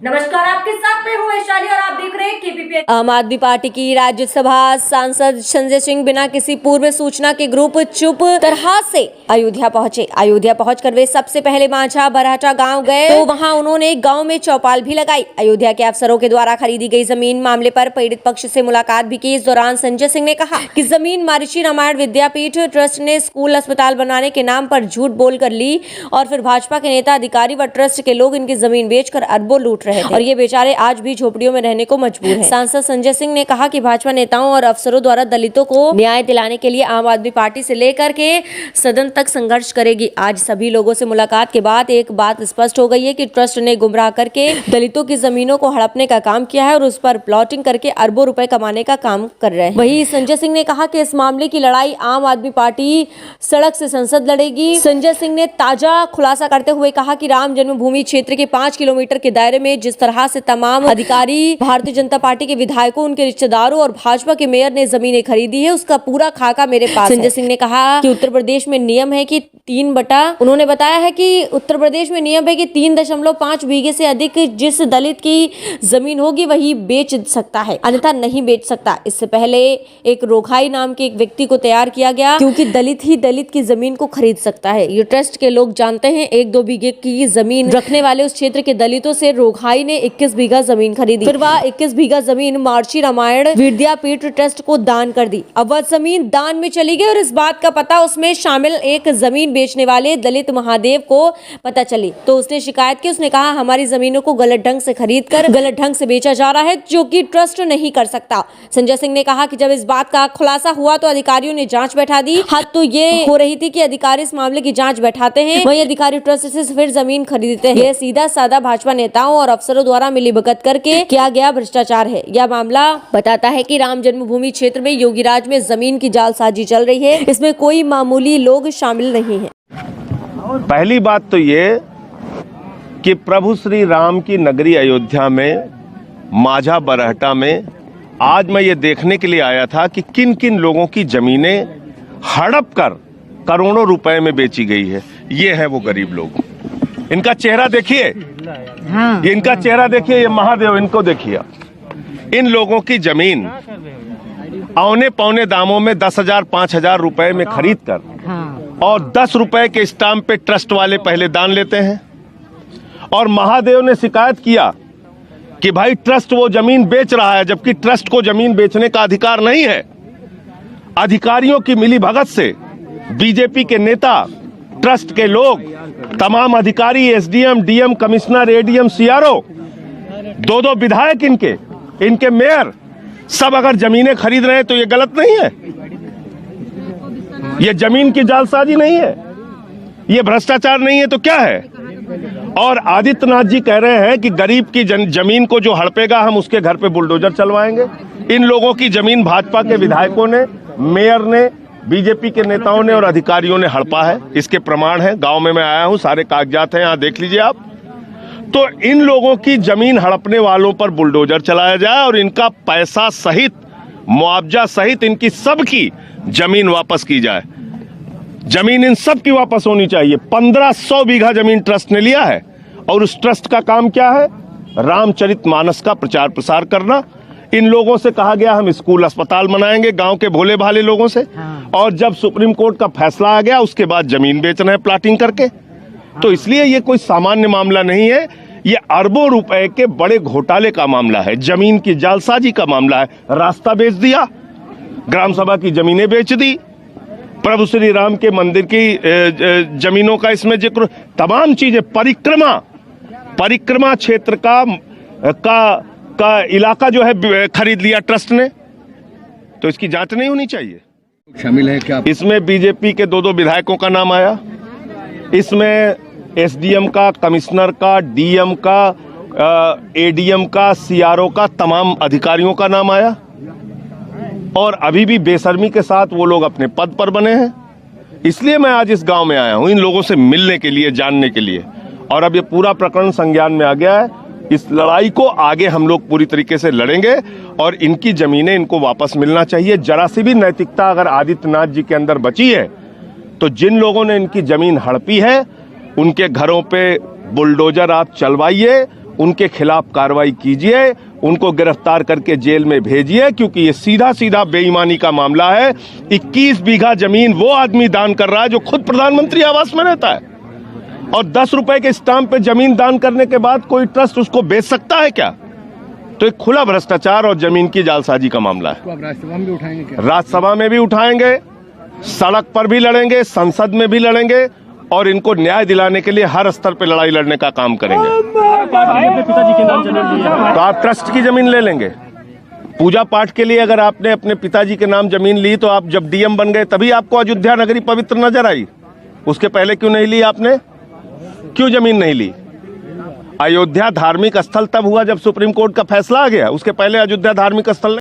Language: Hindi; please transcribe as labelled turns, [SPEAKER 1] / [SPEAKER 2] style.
[SPEAKER 1] नमस्कार, आपके साथ मैं हूं वैशाली और आप देख रहे हैं केपीपी।
[SPEAKER 2] आम आदमी पार्टी की राज्यसभा सांसद संजय सिंह बिना किसी पूर्व सूचना के ग्रुप चुप तरह से अयोध्या पहुंचे। अयोध्या पहुंचकर वे सबसे पहले मांझा बरहटा गांव गए तो वहां उन्होंने गांव में चौपाल भी लगाई। अयोध्या के अफसरों के द्वारा खरीदी गई जमीन मामले पर पीड़ित पक्ष से मुलाकात भी की। इस दौरान संजय सिंह ने कहा कि जमीन महर्षि रामायण विद्यापीठ ट्रस्ट ने स्कूल अस्पताल बनाने के नाम पर झूठ बोलकर ली और फिर भाजपा के नेता अधिकारी व ट्रस्ट के लोग इनकी जमीन बेचकर अरबों लूट रहे थे और ये बेचारे आज भी झोपड़ियों में रहने को मजबूर हैं। सांसद संजय सिंह ने कहा कि भाजपा नेताओं और अफसरों द्वारा दलितों को न्याय दिलाने के लिए आम आदमी पार्टी से लेकर के सदन तक संघर्ष करेगी। आज सभी लोगों से मुलाकात के बाद एक बात स्पष्ट हो गई है कि ट्रस्ट ने गुमराह करके दलितों की जमीनों को हड़पने का काम किया है और उस पर प्लॉटिंग करके अरबों रुपए कमाने का काम कर रहे हैं। वहीं संजय सिंह ने कहा कि इस मामले की लड़ाई आम आदमी पार्टी सड़क से संसद लड़ेगी। संजय सिंह ने ताजा खुलासा करते हुए कहा कि राम जन्मभूमि क्षेत्र के 5 किलोमीटर के दायरे में जिस तरह से तमाम अधिकारी, भारतीय जनता पार्टी के विधायकों, उनके रिश्तेदारों और भाजपा के मेयर ने जमीनें खरीदी है, उसका पूरा खाका मेरे पास है। संजय सिंह ने कहा कि उत्तर प्रदेश में नियम है कि 3.5 बीघे से अधिक जिस दलित की जमीन होगी वही बेच सकता है, अन्यथा नहीं बेच सकता। इससे पहले एक रोघाई नाम के एक व्यक्ति को तैयार किया गया क्योंकि दलित ही दलित की जमीन को खरीद सकता है। ये ट्रस्ट के लोग जानते हैं। 1-2 बीघे की जमीन रखने वाले उस क्षेत्र के दलितों से रोघाई ने 21 बीघा जमीन खरीदी। फिर वह 21 बीघा जमीन महर्षि रामायण विद्यापीठ ट्रस्ट को दान कर दी। अब वह जमीन दान में चली गई और इस बात का पता उसमें शामिल एक जमीन बेचने वाले दलित महादेव को पता चली तो उसने शिकायत की। उसने कहा हमारी जमीनों को गलत ढंग से खरीद कर गलत ढंग से बेचा जा रहा है, जो कि ट्रस्ट नहीं कर सकता। संजय सिंह ने कहा कि जब इस बात का खुलासा हुआ तो अधिकारियों ने जांच बैठा दी। हद तो ये हो रही थी कि अधिकारी इस मामले की जांच बैठाते हैं, वहीं अधिकारी ट्रस्ट से फिर जमीन खरीदते हैं। यह सीधा साधा भाजपा नेताओं और अफसरों द्वारा मिलीभगत करके किया गया भ्रष्टाचार है। यह मामला बताता है कि राम जन्मभूमि क्षेत्र में योगीराज में जमीन की जालसाजी चल रही है। इसमें कोई मामूली लोग शामिल नहीं है।
[SPEAKER 3] पहली बात तो ये कि प्रभु श्री राम की नगरी अयोध्या में मांझा बरहटा में आज मैं ये देखने के लिए आया था कि किन किन लोगों की जमीनें हड़प कर करोड़ों रुपए में बेची गई है। ये है वो गरीब लोग। इनका चेहरा देखिए, ये इनका चेहरा देखिए, ये महादेव, इनको देखिए। इन लोगों की जमीन औने पौने दामों में 10,000 5,000 रुपए में खरीद कर और 10 रुपए के स्टाम्प पे ट्रस्ट वाले पहले दान लेते हैं और महादेव ने शिकायत किया कि भाई ट्रस्ट वो जमीन बेच रहा है, जबकि ट्रस्ट को जमीन बेचने का अधिकार नहीं है। अधिकारियों की मिलीभगत से बीजेपी के नेता, ट्रस्ट के लोग, तमाम अधिकारी, SDM, DM, commissioner, ADM, CRO, 2-2 विधायक, इनके मेयर, सब अगर जमीनें खरीद रहे हैं तो ये गलत नहीं है। ये जमीन की जालसाजी नहीं है, ये भ्रष्टाचार नहीं है तो क्या है। और आदित्यनाथ जी कह रहे हैं कि गरीब की जमीन को जो हड़पेगा हम उसके घर पे बुलडोजर चलवाएंगे। इन लोगों की जमीन भाजपा के विधायकों ने, मेयर ने, बीजेपी के नेताओं ने और अधिकारियों ने हड़पा है। इसके प्रमाण है। गांव में मैं आया हूं, सारे कागजात हैं, यहां देख लीजिए आप। तो इन लोगों की जमीन हड़पने वालों पर बुलडोजर चलाया जाए और इनका पैसा सहित, मुआवजा सहित इनकी सबकी जमीन वापस की जाए। जमीन इन सब की वापस होनी चाहिए। 1500 बीघा जमीन ट्रस्ट ने लिया है और उस ट्रस्ट का काम क्या है? रामचरितमानस का प्रचार प्रसार करना। इन लोगों से कहा गया हम स्कूल अस्पताल बनाएंगे, गांव के भोले भाले लोगों से। और जब सुप्रीम कोर्ट का फैसला आ गया उसके बाद जमीन बेच रहे हैं प्लाटिंग करके। तो इसलिए ये कोई सामान्य मामला नहीं है, ये अरबों रुपए के बड़े घोटाले का मामला है, जमीन की जालसाजी का मामला है। रास्ता बेच दिया, ग्राम सभा की जमीनें बेच दी, प्रभु श्री राम के मंदिर की जमीनों का इसमें जिक्र, तमाम चीजें, परिक्रमा क्षेत्र का इलाका जो है खरीद लिया ट्रस्ट ने। तो इसकी जांच नहीं होनी चाहिए।
[SPEAKER 4] शामिल है क्या
[SPEAKER 3] इसमें? बीजेपी के 2-2 विधायकों का नाम आया, इसमें एसडीएम का, कमिश्नर का, डीएम का, एडीएम का, सीआरओ का, तमाम अधिकारियों का नाम आया और अभी भी बेशर्मी के साथ वो लोग अपने पद पर बने हैं। इसलिए मैं आज इस गांव में आया हूं, इन लोगों से मिलने के लिए, जानने के लिए। और अब ये पूरा प्रकरण संज्ञान में आ गया है। इस लड़ाई को आगे हम लोग पूरी तरीके से लड़ेंगे और इनकी जमीनें इनको वापस मिलना चाहिए। जरा सी भी नैतिकता अगर आदित्यनाथ जी के अंदर बची है तो जिन लोगों ने इनकी जमीन हड़पी है उनके घरों पे बुलडोजर आप चलवाइए उनके खिलाफ कार्रवाई कीजिए, उनको गिरफ्तार करके जेल में भेजिए, क्योंकि ये सीधा सीधा बेईमानी का मामला है। 21 बीघा जमीन वो आदमी दान कर रहा है जो खुद प्रधानमंत्री आवास में रहता है, और 10 रुपए के स्टाम्प पे जमीन दान करने के बाद कोई ट्रस्ट उसको बेच सकता है क्या? तो एक खुला भ्रष्टाचार और जमीन की जालसाजी का मामला है।
[SPEAKER 4] तो आप राज्यसभा में भी उठाएंगे क्या?
[SPEAKER 3] राज्यसभा में भी उठाएंगे, सड़क पर भी लड़ेंगे, संसद में भी लड़ेंगे, और इनको न्याय दिलाने के लिए हर स्तर पर लड़ाई लड़ने का काम करेंगे। तो आप ट्रस्ट की जमीन ले लेंगे। पूजा पाठ के लिए अगर आपने अपने पिताजी के नाम जमीन ली, तो आप जब डीएम बन गए तभी आपको अयोध्या नगरी पवित्र नजर आई। उसके पहले क्यों नहीं ली आपने? क्यों जमीन नहीं ली? अयोध्या धार्मिक स्थल तब हुआ जब सुप्रीम कोर्ट का फैसला आ गया, उसके पहले अयोध्या धार्मिक स्थल